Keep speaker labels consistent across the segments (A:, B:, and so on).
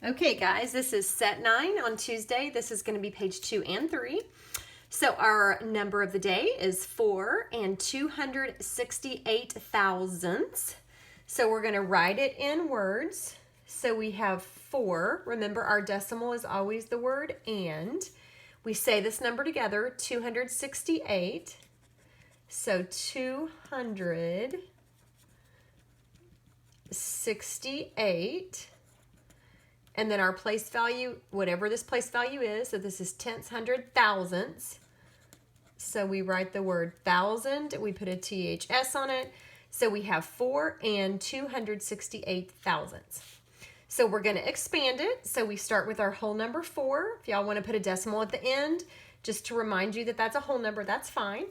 A: Okay, guys, this is set 9 on Tuesday. This is going to be page 2 and 3. So our number of the day is 4 and 268 thousandths. So we're going to write it in words. So we have 4. Remember, our decimal is always the word and. We say this number together, 268. So 268. And then our place value, whatever this place value is, so this is tenths, hundred, thousandths. So we write the word thousand, we put a THS on it. So we have 4 and 268 thousandths. So we're going to expand it. So we start with our whole number 4. If y'all want to put a decimal at the end, just to remind you that that's a whole number, that's fine.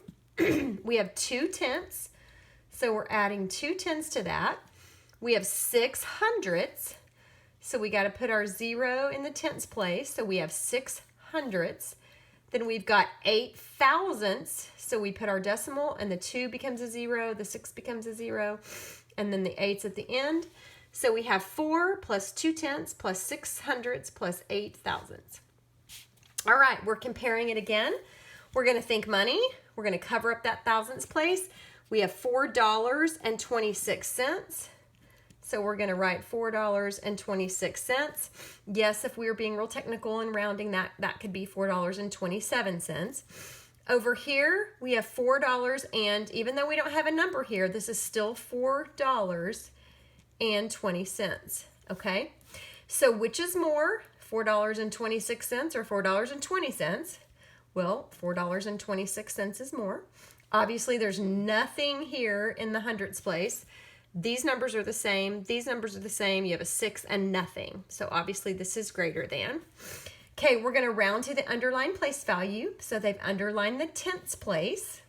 A: We have 2 tenths. So we're adding 2 tenths to that. We have 6 hundredths. So we got to put our 0 in the tenths place. So we have 6 hundredths. Then we've got 8 thousandths. So we put our decimal and the 2 becomes a 0, the 6 becomes a 0, and then the 8's at the end. So we have 4 plus 2 tenths plus 6 hundredths plus 8 thousandths. All right, we're comparing it again. We're going to think money. We're going to cover up that thousandths place. We have $4.26. So we're going to write $4.26. Yes, if we were being real technical and rounding that could be $4.27. Over here, we have $4, and even though we don't have a number here, this is still $4.20. Okay? So which is more, $4.26 or $4.20? Well, $4.26 is more. Obviously, there's nothing here in the hundredths place. These numbers are the same. These numbers are the same. You have a 6 and nothing. So obviously this is greater than. Okay, we're going to round to the underlined place value. So they've underlined the tenths place.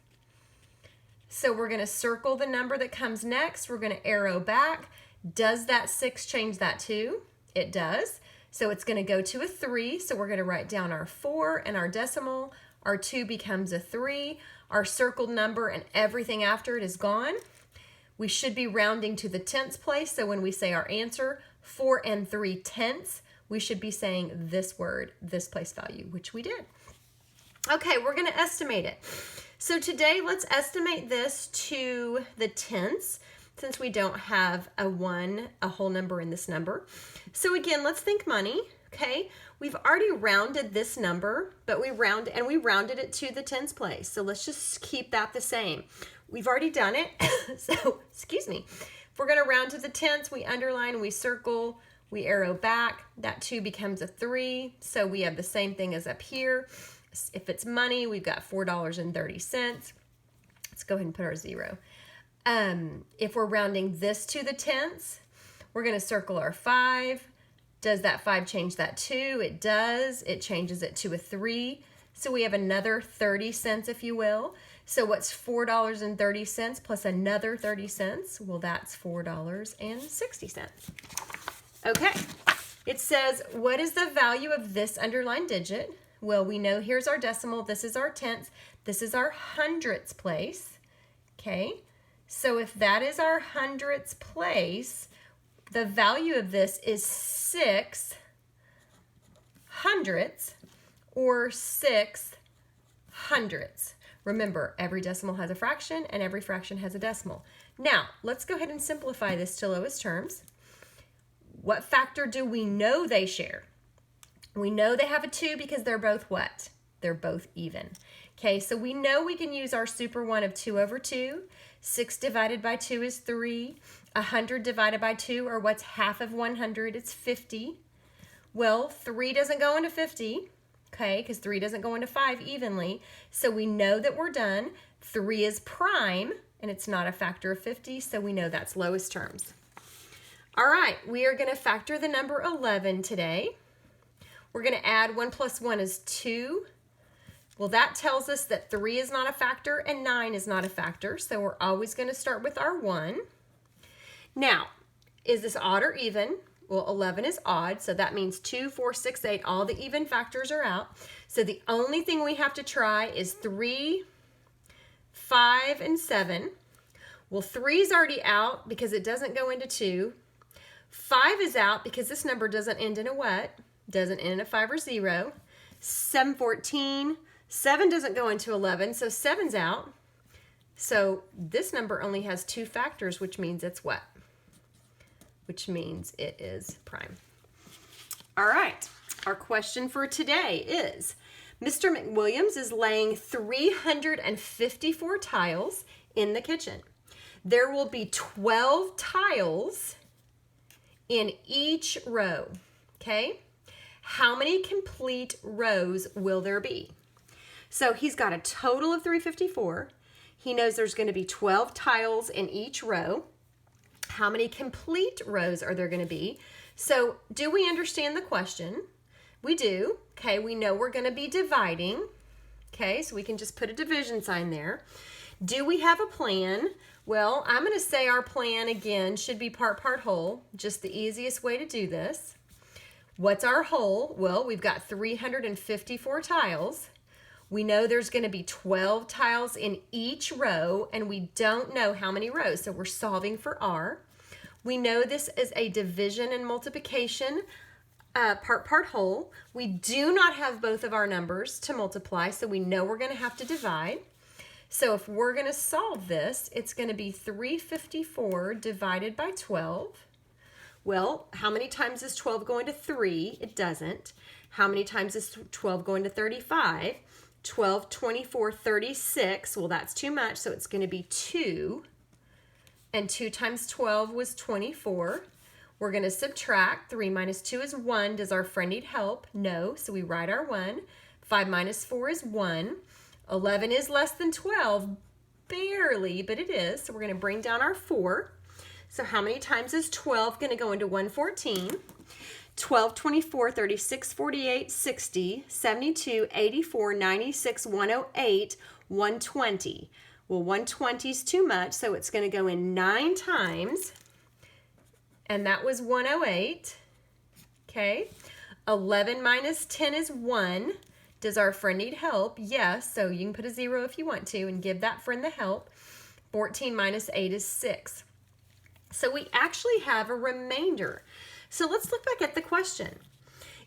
A: So we're going to circle the number that comes next. We're going to arrow back. Does that 6 change that 2? It does. So it's going to go to a 3. So we're going to write down our 4 and our decimal. Our 2 becomes a 3. Our circled number and everything after it is gone. We should be rounding to the tenths place. So when we say our answer, 4 and 3/10, we should be saying this word, this place value, which we did. Okay, we're going to estimate it. So today, let's estimate this to the tenths, since we don't have a whole number in this number. So again, let's think money. Okay, we've already rounded this number, but we rounded it to the tenths place. So let's just keep that the same. We've already done it. So, excuse me. If we're going to round to the tenths, we underline, we circle, we arrow back. That 2 becomes a 3. So we have the same thing as up here. If it's money, we've got $4.30. Let's go ahead and put our 0. If we're rounding this to the tenths, we're going to circle our 5. Does that 5 change that 2? It does. It changes it to a 3. So we have another 30 cents, if you will. So what's $4.30 plus another 30 cents? Well, that's $4.60. Okay. It says, what is the value of this underlined digit? Well, we know here's our decimal. This is our tenths. This is our hundredths place. Okay. So if that is our hundredths place, the value of this is 6 hundredths or 6 hundredths. Remember, every decimal has a fraction and every fraction has a decimal. Now, let's go ahead and simplify this to lowest terms. What factor do we know they share? We know they have a 2 because they're both what? They're both even. Okay, so we know we can use our super one of 2 over 2. 6 divided by 2 is 3. 100 divided by 2, or what's half of 100? It's 50. Well, 3 doesn't go into 50. Okay, because 3 doesn't go into 5 evenly. So we know that we're done. 3 is prime, and it's not a factor of 50, so we know that's lowest terms. All right, we are going to factor the number 11 today. We're going to add 1 plus 1 is 2. Well, that tells us that 3 is not a factor and 9 is not a factor, so we're always going to start with our 1. Now, is this odd or even? Well, 11 is odd, so that means 2, 4, 6, 8, all the even factors are out. So the only thing we have to try is 3, 5, and 7. Well, 3 is already out because it doesn't go into 2. 5 is out because this number doesn't end in a what? Doesn't end in a 5 or 0. 7, 14. 7 doesn't go into 11, so 7's out. So this number only has 2 factors, which means it's what? Which means it is prime. All right, our question for today is, Mr. McWilliams is laying 354 tiles in the kitchen. There will be 12 tiles in each row, okay? How many complete rows will there be? So he's got a total of 354. He knows there's going to be 12 tiles in each row. How many complete rows are there going to be? So do we understand the question? We do. Okay, we know we're going to be dividing. Okay, so we can just put a division sign there. Do we have a plan? Well, I'm going to say our plan again should be part whole, just the easiest way to do this. What's our whole? Well, we've got 354 tiles. We know there's going to be 12 tiles in each row, and we don't know how many rows, so we're solving for R. We know this is a division and multiplication, part whole. We do not have both of our numbers to multiply, so we know we're going to have to divide. So if we're going to solve this, it's going to be 354 divided by 12. Well, how many times does 12 go into 3? It doesn't. How many times does 12 go into 35? 12, 24, 36. Well, that's too much, so it's going to be 2. And 2 times 12 was 24. We're going to subtract. 3 minus 2 is 1. Does our friend need help? No, so we write our 1. 5 minus 4 is 1. 11 is less than 12. Barely, but it is. So we're going to bring down our 4. So how many times is 12 going to go into 114? 12, 24, 36, 48, 60, 72, 84, 96, 108, 120. Well, 120 is too much, so it's going to go in 9 times, and that was 108. Okay. 11 minus 10 is 1. Does our friend need help? Yes, so you can put a 0 if you want to and give that friend the help. 14 minus 8 is 6. So we actually have a remainder. So let's look back at the question.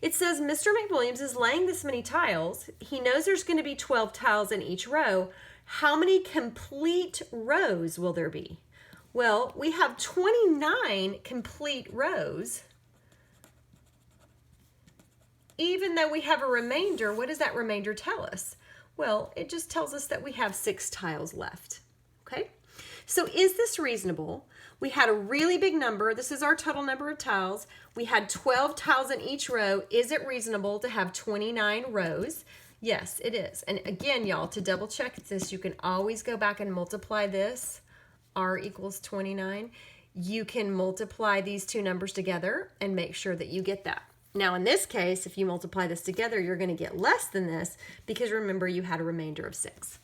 A: It says Mr. McWilliams is laying this many tiles. He knows there's going to be 12 tiles in each row. How many complete rows will there be? Well, we have 29 complete rows. Even though we have a remainder, what does that remainder tell us? Well, it just tells us that we have 6 tiles left. Okay? So is this reasonable? We had a really big number. This is our total number of tiles. We had 12 tiles in each row. Is it reasonable to have 29 rows? Yes, it is. And again, y'all, to double check this, you can always go back and multiply this. R equals 29. You can multiply these two numbers together and make sure that you get that. Now, in this case, if you multiply this together, you're going to get less than this because remember you had a remainder of 6.